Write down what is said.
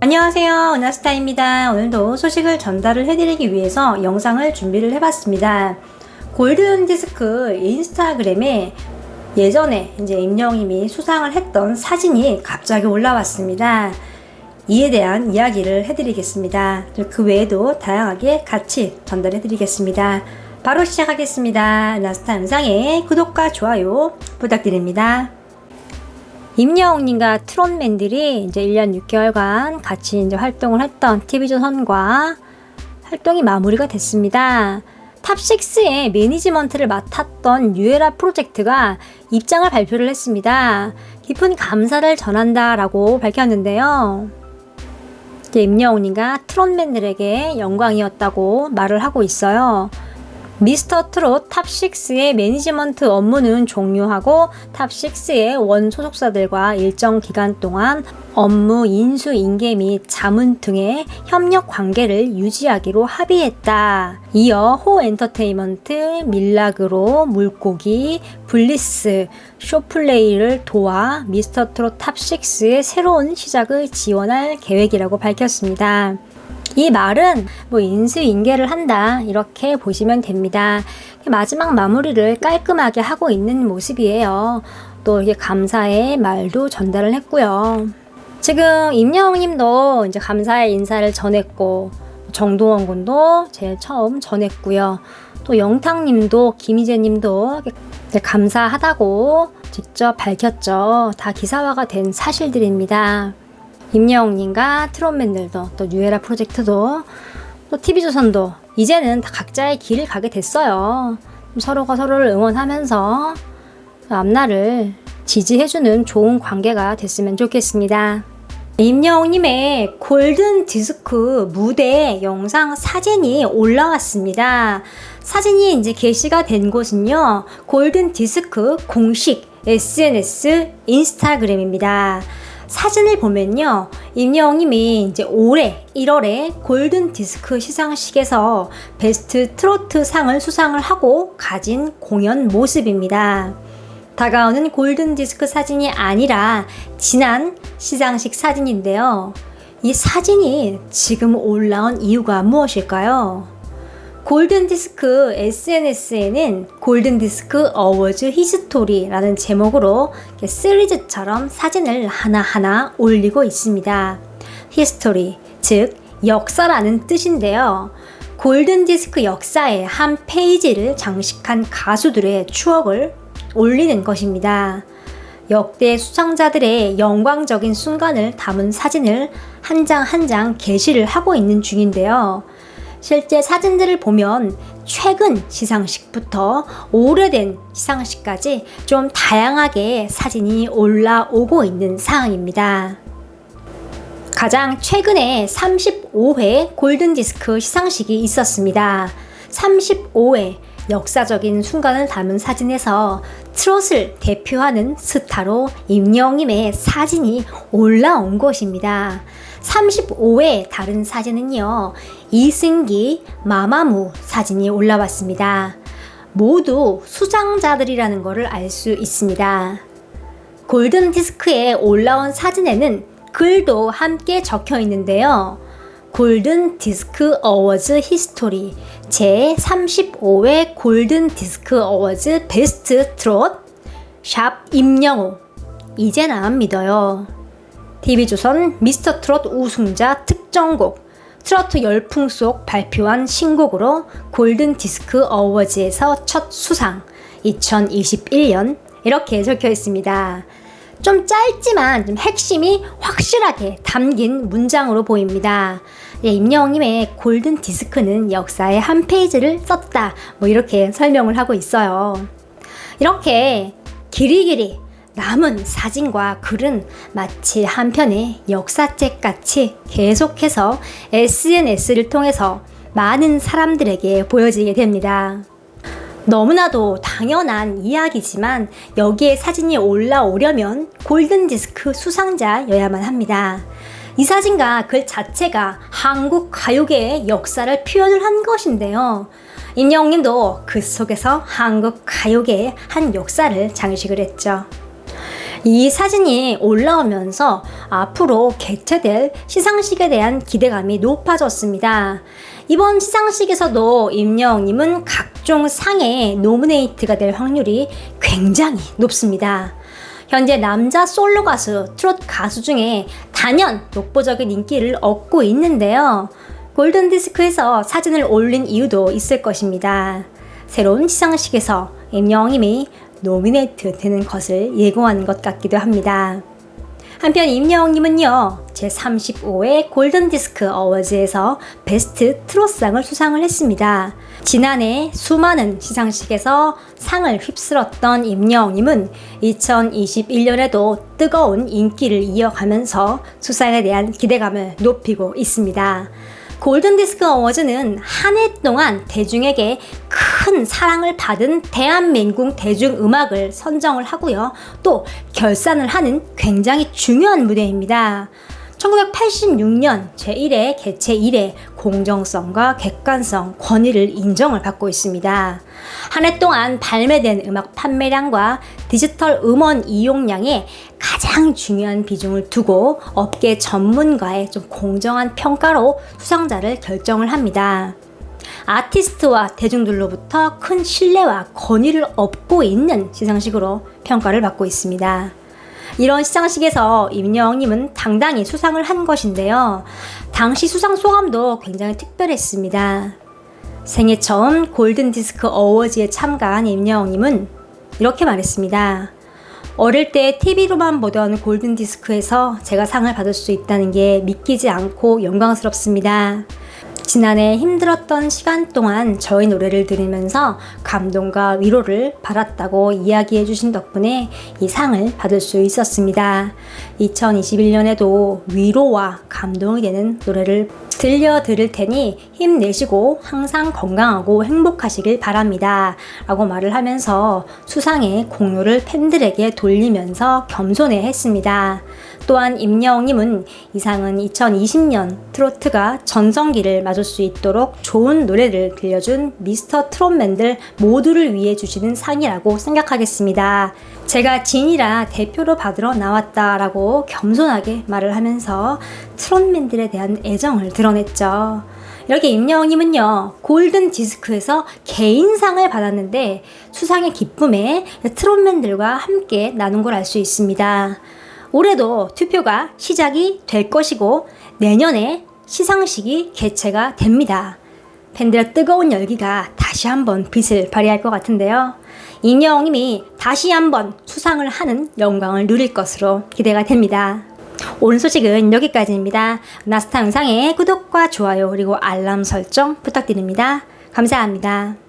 안녕하세요, 은하스타입니다. 오늘도 소식을 전달을 해드리기 위해서 영상을 준비를 해봤습니다. 골든디스크 인스타그램에 예전에 이제 임영웅님이 수상을 했던 사진이 갑자기 올라왔습니다. 이에 대한 이야기를 해드리겠습니다. 그 외에도 다양하게 같이 전달해드리겠습니다. 바로 시작하겠습니다. 은하스타 영상에 구독과 좋아요 부탁드립니다. 임영웅님과 트롯맨들이 이제 1년 6개월간 같이 이제 활동을 했던 TV조선과 활동이 마무리가 됐습니다. 탑6의 매니지먼트를 맡았던 뉴에라 프로젝트가 입장을 발표를 했습니다. 깊은 감사를 전한다라고 밝혔는데요. 임영웅님과 트롯맨들에게 영광이었다고 말을 하고 있어요. 미스터 트롯 탑6의 매니지먼트 업무는 종료하고 탑6의 원 소속사들과 일정 기간 동안 업무 인수인계 및 자문 등의 협력 관계를 유지하기로 합의했다. 이어 호 엔터테인먼트, 밀라그로, 물고기, 블리스, 쇼플레이를 도와 미스터 트롯 탑6의 새로운 시작을 지원할 계획이라고 밝혔습니다. 이 말은 인수인계를 한다 이렇게 보시면 됩니다. 마지막 마무리를 깔끔하게 하고 있는 모습이에요. 또 이게 감사의 말도 전달을 했고요. 지금 임영웅님도 이제 감사의 인사를 전했고 정동원 군도 제일 처음 전했고요. 또 영탁님도 김희재님도 감사하다고 직접 밝혔죠. 다 기사화가 된 사실들입니다. 임영웅님과 트롯맨들도 또 뉴에라 프로젝트도 또 TV조선도 이제는 다 각자의 길을 가게 됐어요. 서로가 서로를 응원하면서 앞날을 지지해주는 좋은 관계가 됐으면 좋겠습니다. 임영웅님의 골든디스크 무대 영상 사진이 올라왔습니다. 사진이 이제 게시가 된 곳은요, 골든디스크 공식 SNS 인스타그램입니다. 사진을 보면요, 임영웅님이 이제 올해 1월에 골든디스크 시상식에서 베스트 트로트 상을 수상을 하고 가진 공연 모습입니다. 다가오는 골든디스크 사진이 아니라 지난 시상식 사진인데요. 이 사진이 지금 올라온 이유가 무엇일까요? 골든디스크 SNS에는 골든디스크 어워즈 히스토리라는 제목으로 시리즈처럼 사진을 하나하나 올리고 있습니다. 히스토리, 즉 역사라는 뜻인데요. 골든디스크 역사의 한 페이지를 장식한 가수들의 추억을 올리는 것입니다. 역대 수상자들의 영광적인 순간을 담은 사진을 한 장 한 장 게시를 하고 있는 중인데요. 실제 사진들을 보면 최근 시상식부터 오래된 시상식까지 좀 다양하게 사진이 올라오고 있는 상황입니다. 가장 최근에 35회 골든디스크 시상식이 있었습니다. 35회 역사적인 순간을 담은 사진에서 트롯을 대표하는 스타로 임영웅님의 사진이 올라온 것입니다. 35회 다른 사진은요, 이승기, 마마무 사진이 올라왔습니다. 모두 수상자들이라는 것을 알 수 있습니다. 골든디스크에 올라온 사진에는 글도 함께 적혀 있는데요. 골든디스크 어워즈 히스토리 제35회 골든디스크 어워즈 베스트 트롯 샵 임영웅 이제 나만 믿어요. TV조선 미스터 트롯 우승자 특정곡 트로트 열풍 속 발표한 신곡으로 골든디스크 어워즈에서 첫 수상 2021년 이렇게 적혀 있습니다. 좀 짧지만 좀 핵심이 확실하게 담긴 문장으로 보입니다. 임영웅님의 골든디스크는 역사의 한 페이지를 썼다 이렇게 설명을 하고 있어요. 이렇게 길이길이 남은 사진과 글은 마치 한 편의 역사책 같이 계속해서 SNS를 통해서 많은 사람들에게 보여지게 됩니다. 너무나도 당연한 이야기지만 여기에 사진이 올라오려면 골든디스크 수상자여야만 합니다. 이 사진과 글 자체가 한국 가요계의 역사를 표현을 한 것인데요. 임영웅님도 그 속에서 한국 가요계의 한 역사를 장식을 했죠. 이 사진이 올라오면서 앞으로 개최될 시상식에 대한 기대감이 높아졌습니다. 이번 시상식에서도 임영웅님은 각종 상에 노미네이트가 될 확률이 굉장히 높습니다. 현재 남자 솔로 가수, 트롯 가수 중에 단연 독보적인 인기를 얻고 있는데요. 골든디스크에서 사진을 올린 이유도 있을 것입니다. 새로운 시상식에서 임영웅님이 노미네이트 되는 것을 예고하는 것 같기도 합니다. 한편 임영웅님은요, 제35회 골든디스크 어워즈에서 베스트 트롯상을 수상을 했습니다. 지난해 수많은 시상식에서 상을 휩쓸었던 임영웅님은 2021년에도 뜨거운 인기를 이어가면서 수상에 대한 기대감을 높이고 있습니다. 골든디스크 어워즈는 한 해 동안 대중에게 큰 사랑을 받은 대한민국 대중음악을 선정을 하고요. 또 결산을 하는 굉장히 중요한 무대입니다. 1986년 제1회 개최 이래 공정성과 객관성, 권위를 인정을 받고 있습니다. 한 해 동안 발매된 음악 판매량과 디지털 음원 이용량에 가장 중요한 비중을 두고 업계 전문가의 좀 공정한 평가로 수상자를 결정을 합니다. 아티스트와 대중들로부터 큰 신뢰와 권위를 얻고 있는 시상식으로 평가를 받고 있습니다. 이런 시상식에서 임영웅님은 당당히 수상을 한 것인데요. 당시 수상 소감도 굉장히 특별했습니다. 생애 처음 골든디스크 어워즈에 참가한 임영웅님은 이렇게 말했습니다. 어릴 때 TV로만 보던 골든디스크에서 제가 상을 받을 수 있다는 게 믿기지 않고 영광스럽습니다. 지난해 힘들었던 시간 동안 저희 노래를 들으면서 감동과 위로를 받았다고 이야기해 주신 덕분에 이 상을 받을 수 있었습니다. 2021년에도 위로와 감동이 되는 노래를 들려드릴 테니 힘내시고 항상 건강하고 행복하시길 바랍니다. 라고 말을 하면서 수상의 공로를 팬들에게 돌리면서 겸손해 했습니다. 또한 임영웅님은 이 상은 2020년 트로트가 전성기를 맞을 수 있도록 좋은 노래를 들려준 미스터 트롯맨들 모두를 위해 주시는 상이라고 생각하겠습니다. 제가 진이라 대표로 받으러 나왔다라고 겸손하게 말을 하면서 트롯맨들에 대한 애정을 드러냈죠. 이렇게 임영웅님은요, 골든디스크에서 개인상을 받았는데 수상의 기쁨에 트롯맨들과 함께 나눈 걸 알 수 있습니다. 올해도 투표가 시작이 될 것이고 내년에 시상식이 개최가 됩니다. 팬들의 뜨거운 열기가 다시 한번 빛을 발휘할 것 같은데요. 임영웅님이 다시 한번 수상을 하는 영광을 누릴 것으로 기대가 됩니다. 오늘 소식은 여기까지입니다. 나스타 영상에 구독과 좋아요 그리고 알람 설정 부탁드립니다. 감사합니다.